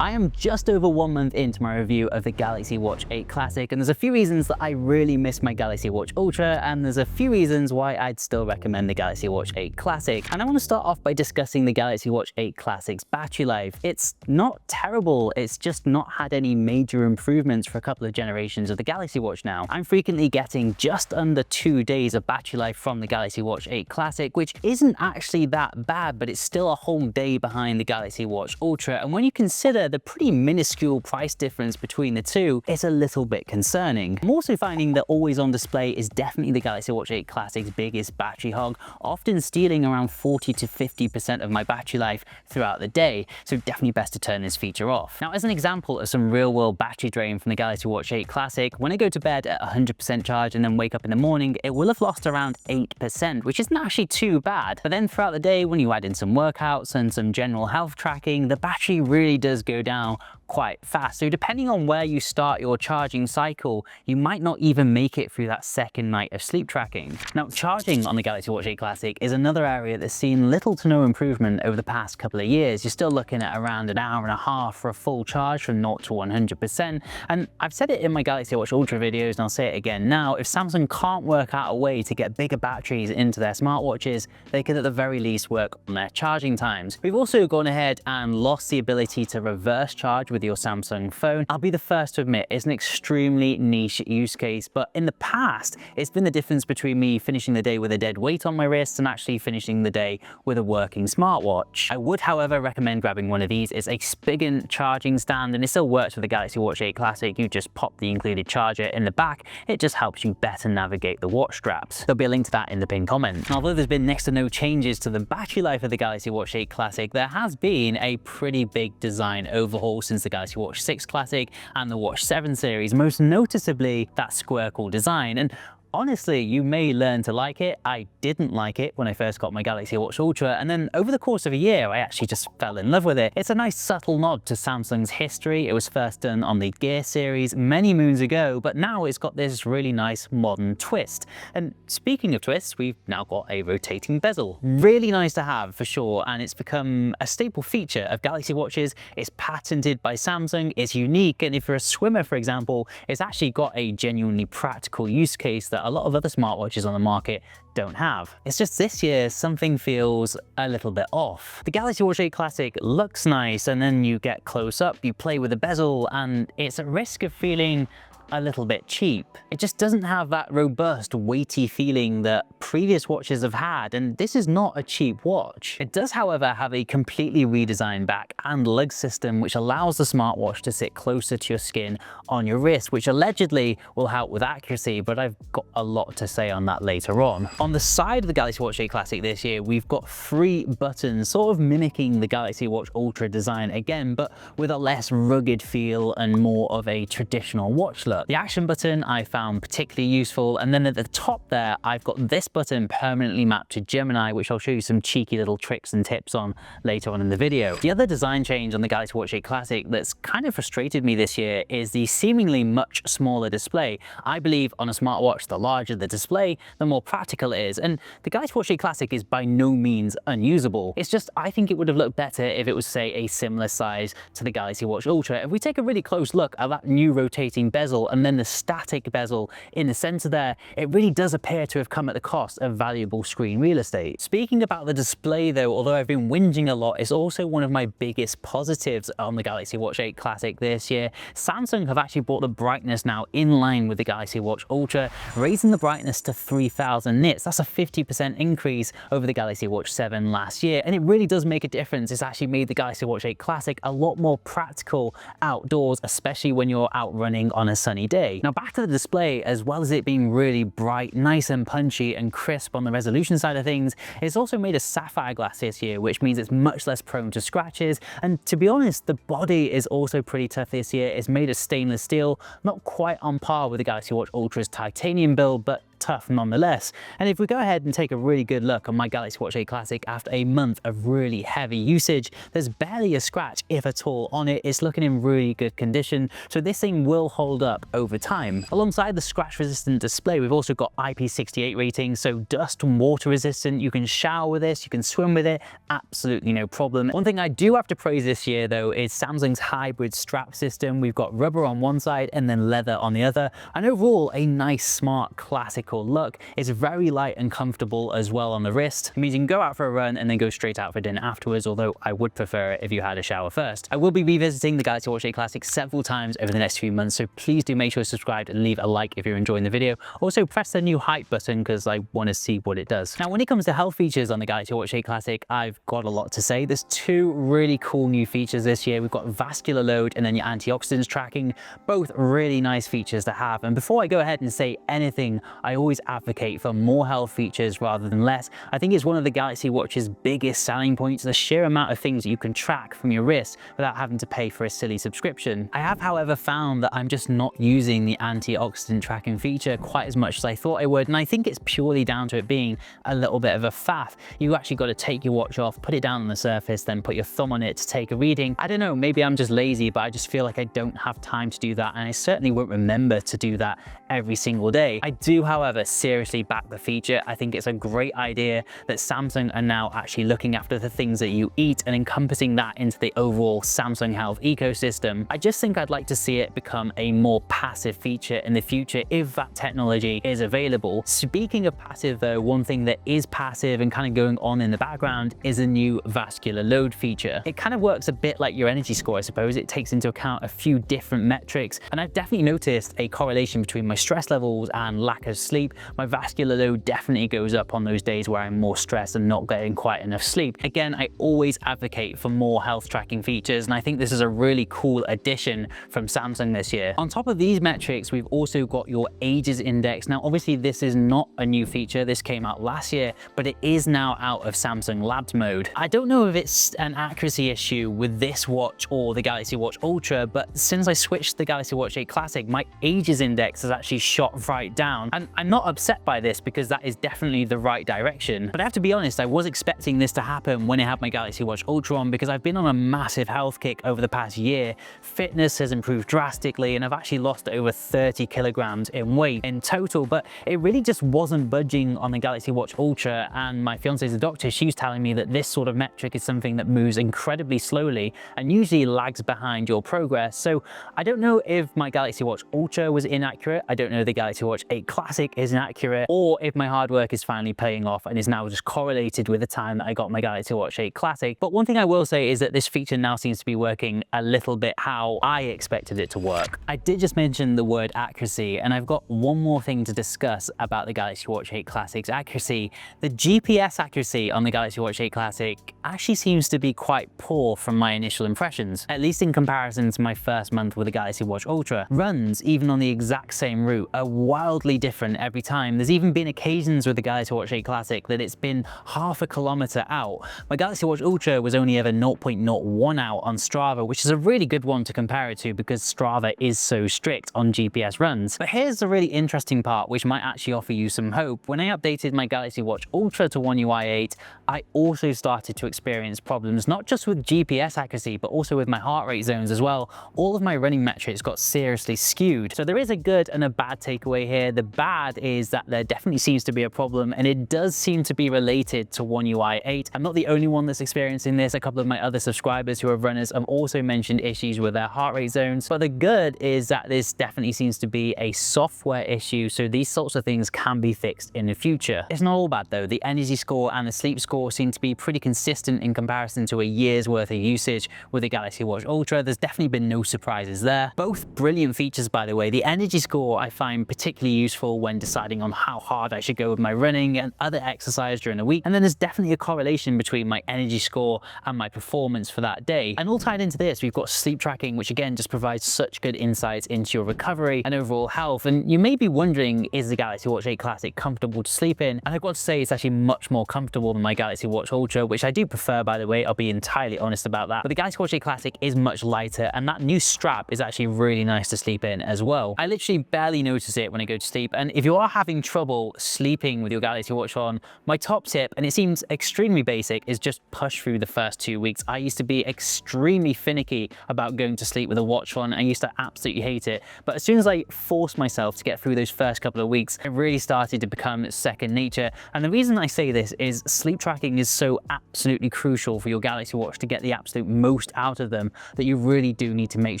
I am just over 1 month into my review of the Galaxy Watch 8 Classic, and there's a few reasons that I really miss my Galaxy Watch Ultra, and there's a few reasons why I'd still recommend the Galaxy Watch 8 Classic. And I want to start off by discussing the Galaxy Watch 8 Classic's battery life. It's not terrible, it's just not had any major improvements for a couple of generations of the Galaxy Watch now. I'm frequently getting just under 2 days of battery life from the Galaxy Watch 8 Classic, which isn't actually that bad, but it's still a whole day behind the Galaxy Watch Ultra, and when you consider the pretty minuscule price difference between the two, it's a little bit concerning. I'm also finding that always on display is definitely the Galaxy Watch 8 Classic's biggest battery hog, often stealing around 40 to 50% of my battery life throughout the day, so definitely best to turn this feature off. Now, as an example of some real world battery drain from the Galaxy Watch 8 Classic, when I go to bed at 100% charge and then wake up in the morning, it will have lost around 8%, which isn't actually too bad. But then throughout the day, when you add in some workouts and some general health tracking, the battery really does go down quite fast. So depending on where you start your charging cycle, you might not even make it through that second night of sleep tracking. Now, charging on the Galaxy Watch 8 Classic is another area that's seen little to no improvement over the past couple of years. You're still looking at around an hour and a half for a full charge from 0 to 100%. And I've said it in my Galaxy Watch Ultra videos, and I'll say it again now, if Samsung can't work out a way to get bigger batteries into their smartwatches, they could at the very least work on their charging times. We've also gone ahead and lost the ability to reverse charge with your Samsung phone. I'll be the first to admit it's an extremely niche use case, but in the past, it's been the difference between me finishing the day with a dead weight on my wrist and actually finishing the day with a working smartwatch. I would, however, recommend grabbing one of these. It's a Spigot charging stand, and it still works with the Galaxy Watch 8 Classic. You just pop the included charger in the back. It just helps you better navigate the watch straps. There'll be a link to that in the pinned comment. Although there's been next to no changes to the battery life of the Galaxy Watch 8 Classic, there has been a pretty big design overhaul since the Galaxy Watch 6 Classic and the Watch 7 series, most noticeably that square-core design. And honestly, you may learn to like it. I didn't like it when I first got my Galaxy Watch Ultra, and then over the course of a year, I actually just fell in love with it. It's a nice subtle nod to Samsung's history. It was first done on the Gear series many moons ago, but now it's got this really nice modern twist. And speaking of twists, we've now got a rotating bezel. Really nice to have for sure, and it's become a staple feature of Galaxy Watches. It's patented by Samsung, it's unique, and if you're a swimmer, for example, it's actually got a genuinely practical use case that a lot of other smartwatches on the market don't have. It's just this year something feels a little bit off. The Galaxy Watch 8 Classic looks nice, and then you get close up, you play with the bezel, and it's at risk of feeling a little bit cheap. It just doesn't have that robust, weighty feeling that previous watches have had, and this is not a cheap watch. It does, however, have a completely redesigned back and lug system, which allows the smartwatch to sit closer to your skin on your wrist, which allegedly will help with accuracy, but I've got a lot to say on that later on. On the side of the Galaxy Watch 8 Classic this year, we've got 3 buttons, sort of mimicking the Galaxy Watch Ultra design again, but with a less rugged feel and more of a traditional watch look. The action button I found particularly useful, and then at the top there I've got this button permanently mapped to Gemini, which I'll show you some cheeky little tricks and tips on later on in the video. The other design change on the Galaxy Watch 8 Classic that's kind of frustrated me this year is the seemingly much smaller display. I believe on a smartwatch, the larger the display, the more practical it is, and the Galaxy Watch 8 Classic is by no means unusable. It's just I think it would have looked better if it was, say, a similar size to the Galaxy Watch Ultra. If we take a really close look at that new rotating bezel and then the static bezel in the center there, it really does appear to have come at the cost of valuable screen real estate. Speaking about the display though, although I've been whinging a lot, it's also one of my biggest positives on the Galaxy Watch 8 Classic this year. Samsung have actually brought the brightness now in line with the Galaxy Watch Ultra, raising the brightness to 3000 nits. That's a 50% increase over the Galaxy Watch 7 last year, and it really does make a difference. It's actually made the Galaxy Watch 8 Classic a lot more practical outdoors, especially when you're out running on a sunny day. Now back to the display, as well as it being really bright, nice and punchy and crisp on the resolution side of things, it's also made of sapphire glass this year, which means it's much less prone to scratches, and to be honest, the body is also pretty tough this year. It's made of stainless steel, not quite on par with the Galaxy Watch Ultra's titanium build, but tough nonetheless. And if we go ahead and take a really good look on my Galaxy Watch 8 Classic after a month of really heavy usage, there's barely a scratch, if at all, on it. It's looking in really good condition, so this thing will hold up over time. Alongside the scratch resistant display, we've also got IP68 ratings, so dust and water resistant. You can shower with this, you can swim with it, absolutely no problem. One thing I do have to praise this year though is Samsung's hybrid strap system. We've got rubber on one side and then leather on the other, and overall a nice, smart, classical look. It's very light and comfortable as well on the wrist. It means you can go out for a run and then go straight out for dinner afterwards, although I would prefer it if you had a shower first. I will be revisiting the Galaxy Watch 8 Classic several times over the next few months, so please do make sure to subscribe and leave a like if you're enjoying the video. Also press the new hype button because I want to see what it does. Now when it comes to health features on the Galaxy Watch 8 Classic, I've got a lot to say. There's two really cool new features this year. We've got vascular load and then your antioxidants tracking, both really nice features to have. And before I go ahead and say anything, I always advocate for more health features rather than less. I think it's one of the Galaxy Watch's biggest selling points, the sheer amount of things that you can track from your wrist without having to pay for a silly subscription. I have, however, found that I'm just not using the antioxidant tracking feature quite as much as I thought I would, and I think it's purely down to it being a little bit of a faff. You actually got to take your watch off, put it down on the surface, then put your thumb on it to take a reading. I don't know, maybe I'm just lazy, but I just feel like I don't have time to do that, and I certainly won't remember to do that every single day. I do, however, seriously back the feature. I think it's a great idea that Samsung are now actually looking after the things that you eat and encompassing that into the overall Samsung Health ecosystem. I just think I'd like to see it become a more passive feature in the future if that technology is available. Speaking of passive though, one thing that is passive and kind of going on in the background is a new vascular load feature. It kind of works a bit like your energy score, I suppose. It takes into account a few different metrics, and I've definitely noticed a correlation between my stress levels and lack of sleep. My vascular load definitely goes up on those days where I'm more stressed and not getting quite enough sleep. Again, I always advocate for more health tracking features, and I think this is a really cool addition from Samsung this year. On top of these metrics, we've also got your ages index. Now, obviously this is not a new feature. This came out last year, but it is now out of Samsung Labs mode. I don't know if it's an accuracy issue with this watch or the Galaxy Watch Ultra, but since I switched the Galaxy Watch 8 Classic, my ages index has actually shot right down, and I'm not upset by this because that is definitely the right direction. But I have to be honest, I was expecting this to happen when I had my Galaxy Watch Ultra on, because I've been on a massive health kick over the past year. Fitness has improved drastically, and I've actually lost over 30 kilograms in weight in total, but it really just wasn't budging on the Galaxy Watch Ultra. And my fiance's a doctor, she was telling me that this sort of metric is something that moves incredibly slowly and usually lags behind your progress. So I don't know if my Galaxy Watch Ultra was inaccurate, I don't know if the Galaxy Watch 8 Classic is inaccurate, or if my hard work is finally paying off and is now just correlated with the time that I got my Galaxy Watch 8 Classic. But one thing I will say is that this feature now seems to be working a little bit how I expected it to work. I did just mention the word accuracy, and I've got one more thing to discuss about the Galaxy Watch 8 Classic's accuracy. The GPS accuracy on the Galaxy Watch 8 Classic actually seems to be quite poor from my initial impressions, at least in comparison to my first month with the Galaxy Watch Ultra. Runs, even on the exact same route, are wildly different every time. There's even been occasions with the Galaxy Watch 8 Classic that it's been half a kilometer out. My Galaxy Watch Ultra was only ever 0.01 out on Strava, which is a really good one to compare it to because Strava is so strict on GPS runs. But here's the really interesting part, which might actually offer you some hope. When I updated my Galaxy Watch Ultra to One UI 8, I also started to experience problems, not just with GPS accuracy, but also with my heart rate zones as well. All of my running metrics got seriously skewed. So there is a good and a bad takeaway here. The bad is that there definitely seems to be a problem, and it does seem to be related to One UI 8. I'm not the only one that's experiencing this. A couple of my other subscribers who are runners have also mentioned issues with their heart rate zones. But the good is that this definitely seems to be a software issue, so these sorts of things can be fixed in the future. It's not all bad though. The energy score and the sleep score seem to be pretty consistent in comparison to a year's worth of usage with the Galaxy Watch Ultra. There's definitely been no surprises there. Both brilliant features, by the way. The energy score I find particularly useful when deciding on how hard I should go with my running and other exercise during the week. And then there's definitely a correlation between my energy score and my performance for that day. And all tied into this, we've got sleep tracking, which again just provides such good insights into your recovery and overall health. And you may be wondering, is the Galaxy Watch 8 Classic comfortable to sleep in? And I've got to say it's actually much more comfortable than my Galaxy Watch Ultra, which I do prefer, by the way. I'll be entirely honest about that. But the Galaxy Watch 8 Classic is much lighter, and that new strap is actually really nice to sleep in as well. I literally barely notice it when I go to sleep, and if you are having trouble sleeping with your Galaxy Watch on, my top tip, and it seems extremely basic, is just push through the first 2 weeks. I used to be extremely finicky about going to sleep with a watch on. I used to absolutely hate it. But as soon as I forced myself to get through those first couple of weeks, it really started to become second nature. And the reason I say this is sleep tracking is so absolutely crucial for your Galaxy Watch to get the absolute most out of them that you really do need to make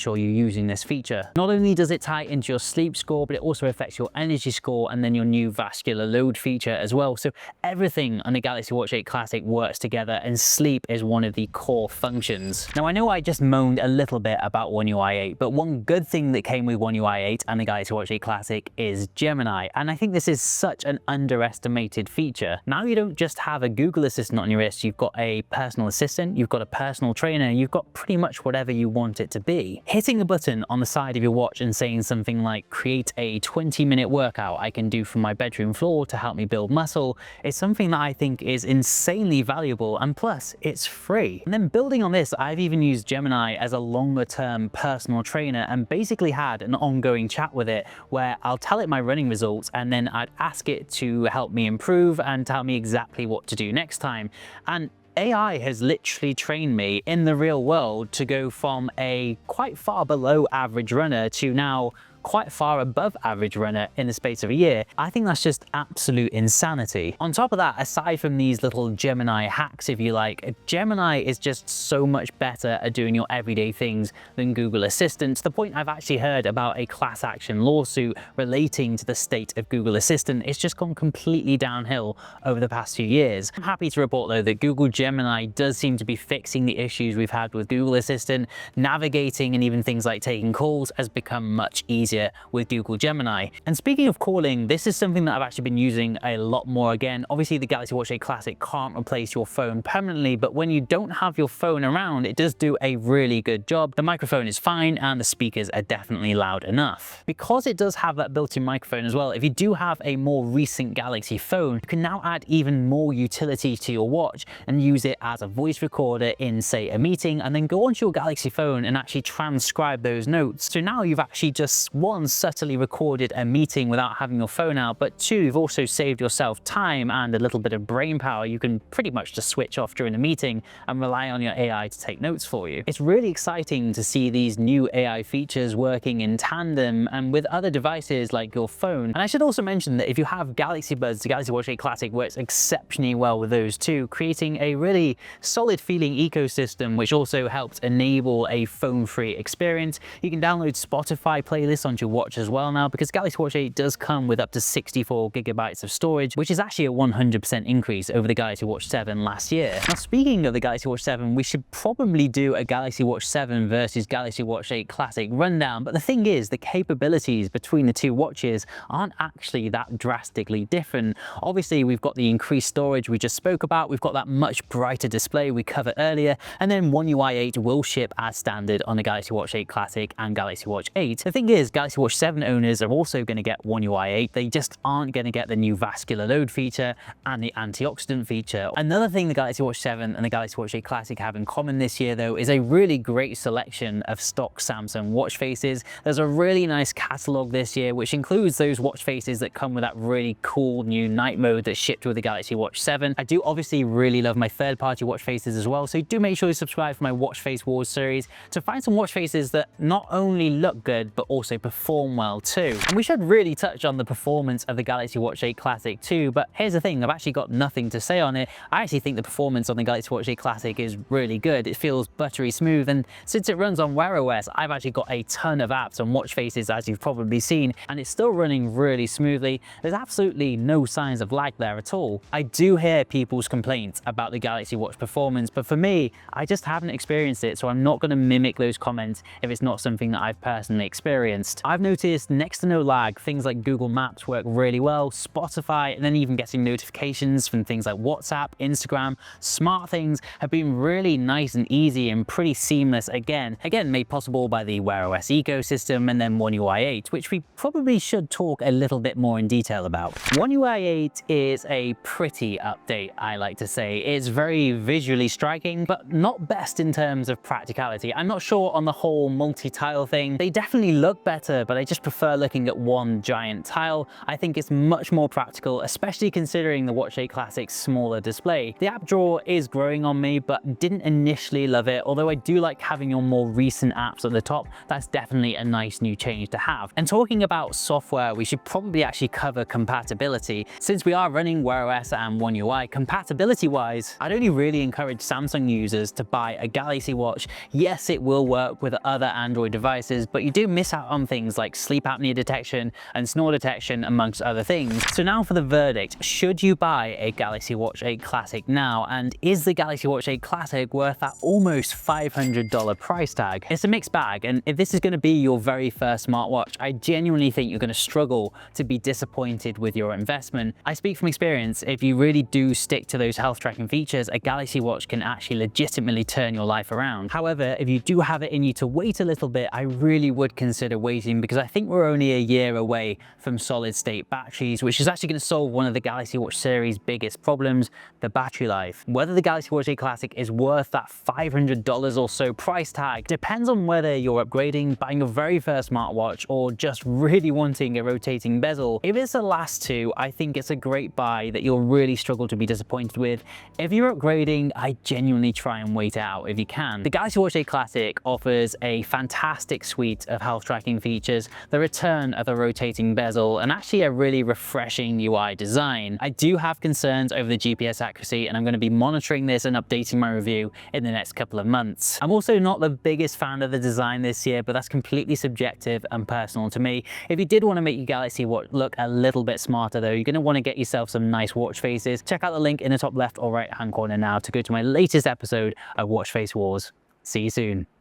sure you're using this feature. Not only does it tie into your sleep score, but it also affects your energy score and then your new vascular load feature as well. So everything on the Galaxy Watch 8 Classic works together, and sleep is one of the core functions. Now, I know I just moaned a little bit about One UI 8, but one good thing that came with One UI 8 and the Galaxy Watch 8 Classic is Gemini. And I think this is such an underestimated feature. Now you don't just have a Google Assistant on your wrist, you've got a personal assistant, you've got a personal trainer, you've got pretty much whatever you want it to be. Hitting a button on the side of your watch and saying something like, create a 20-minute workout I can do from my bedroom floor to help me build muscle, is something that I think is insanely valuable, and plus it's free. And then building on this, I've even used Gemini as a longer term personal trainer and basically had an ongoing chat with it where I'll tell it my running results and then I'd ask it to help me improve and tell me exactly what to do next time. And AI has literally trained me in the real world to go from a quite far below average runner to now quite far above average runner in the space of a year. I think that's just absolute insanity. On top of that, aside from these little Gemini hacks, if you like, Gemini is just so much better at doing your everyday things than Google Assistant, to the point I've actually heard about a class action lawsuit relating to the state of Google Assistant. It's just gone completely downhill over the past few years. I'm happy to report though that Google Gemini does seem to be fixing the issues we've had with Google Assistant. Navigating and even things like taking calls has become much easier with Google Gemini. And speaking of calling, this is something that I've actually been using a lot more again. Obviously the Galaxy Watch 8 Classic can't replace your phone permanently, but when you don't have your phone around, it does do a really good job. The microphone is fine and the speakers are definitely loud enough. Because it does have that built-in microphone as well, if you do have a more recent Galaxy phone, you can now add even more utility to your watch and use it as a voice recorder in, say, a meeting, and then go onto your Galaxy phone and actually transcribe those notes. So now you've actually just, one, subtly recorded a meeting without having your phone out, but two, you've also saved yourself time and a little bit of brain power. You can pretty much just switch off during the meeting and rely on your AI to take notes for you. It's really exciting to see these new AI features working in tandem and with other devices like your phone. And I should also mention that if you have Galaxy Buds, the Galaxy Watch 8 Classic works exceptionally well with those too, creating a really solid feeling ecosystem, which also helps enable a phone-free experience. You can download Spotify playlists onto your watch as well now, because Galaxy Watch 8 does come with up to 64 gigabytes of storage, which is actually a 100% increase over the Galaxy Watch 7 last year. Now, speaking of the Galaxy Watch 7, we should probably do a Galaxy Watch 7 versus Galaxy Watch 8 Classic rundown, but the thing is, the capabilities between the two watches aren't actually that drastically different. Obviously, we've got the increased storage we just spoke about, we've got that much brighter display we covered earlier, and then One UI 8 will ship as standard on the Galaxy Watch 8 Classic and Galaxy Watch 8. The thing is, Galaxy Watch 7 owners are also going to get One UI 8, they just aren't going to get the new vascular load feature and the antioxidant feature. Another thing the Galaxy Watch 7 and the Galaxy Watch 8 Classic have in common this year though is a really great selection of stock Samsung watch faces. There's a really nice catalogue this year which includes those watch faces that come with that really cool new night mode that shipped with the Galaxy Watch 7. I do obviously really love my third-party watch faces as well, so do make sure you subscribe for my Watch Face Wars series to find some watch faces that not only look good but also perform well too. And we should really touch on the performance of the Galaxy Watch 8 Classic too, but here's the thing, I've actually got nothing to say on it. I actually think the performance on the Galaxy Watch 8 Classic is really good. It feels buttery smooth, and since it runs on Wear OS, I've actually got a ton of apps on watch faces, as you've probably seen, and it's still running really smoothly. There's absolutely no signs of lag there at all. I do hear people's complaints about the Galaxy Watch performance, but for me, I just haven't experienced it, so I'm not going to mimic those comments if it's not something that I've personally experienced. I've noticed next to no lag, things like Google Maps work really well, Spotify, and then even getting notifications from things like WhatsApp, Instagram, SmartThings have been really nice and easy and pretty seamless again made possible by the Wear OS ecosystem and then One UI 8, which we probably should talk a little bit more in detail about. One UI 8 is a pretty update, I like to say. It's very visually striking, but not best in terms of practicality. I'm not sure on the whole multi-tile thing. They definitely look better better, but I just prefer looking at one giant tile. I think it's much more practical, especially considering the Watch 8 Classic's smaller display. The app drawer is growing on me, but didn't initially love it, although I do like having your more recent apps at the top. That's definitely a nice new change to have. And talking about software, we should probably actually cover compatibility. Since we are running Wear OS and One UI, compatibility-wise, I'd only really encourage Samsung users to buy a Galaxy Watch. Yes, it will work with other Android devices, but you do miss out on things like sleep apnea detection and snore detection, amongst other things. So now for the verdict, should you buy a Galaxy Watch 8 Classic now? And is the Galaxy Watch 8 Classic worth that almost $500 price tag? It's a mixed bag, and if this is going to be your very first smartwatch, I genuinely think you're going to struggle to be disappointed with your investment. I speak from experience. If you really do stick to those health tracking features, a Galaxy Watch can actually legitimately turn your life around. However, if you do have it in you to wait a little bit, I really would consider waiting, because I think we're only a year away from solid state batteries, which is actually going to solve one of the Galaxy Watch series' biggest problems, the battery life. Whether the Galaxy Watch 8 Classic is worth that $500 or so price tag depends on whether you're upgrading, buying your very first smartwatch, or just really wanting a rotating bezel. If it's the last two, I think it's a great buy that you'll really struggle to be disappointed with. If you're upgrading, I genuinely try and wait it out if you can. The Galaxy Watch 8 Classic offers a fantastic suite of health tracking features, the return of the rotating bezel, and actually a really refreshing UI design. I do have concerns over the GPS accuracy, and I'm going to be monitoring this and updating my review in the next couple of months. I'm also not the biggest fan of the design this year, but that's completely subjective and personal to me. If you did want to make your Galaxy Watch look a little bit smarter though, you're going to want to get yourself some nice watch faces. Check out the link in the top left or right hand corner now to go to my latest episode of Watch Face Wars. See you soon.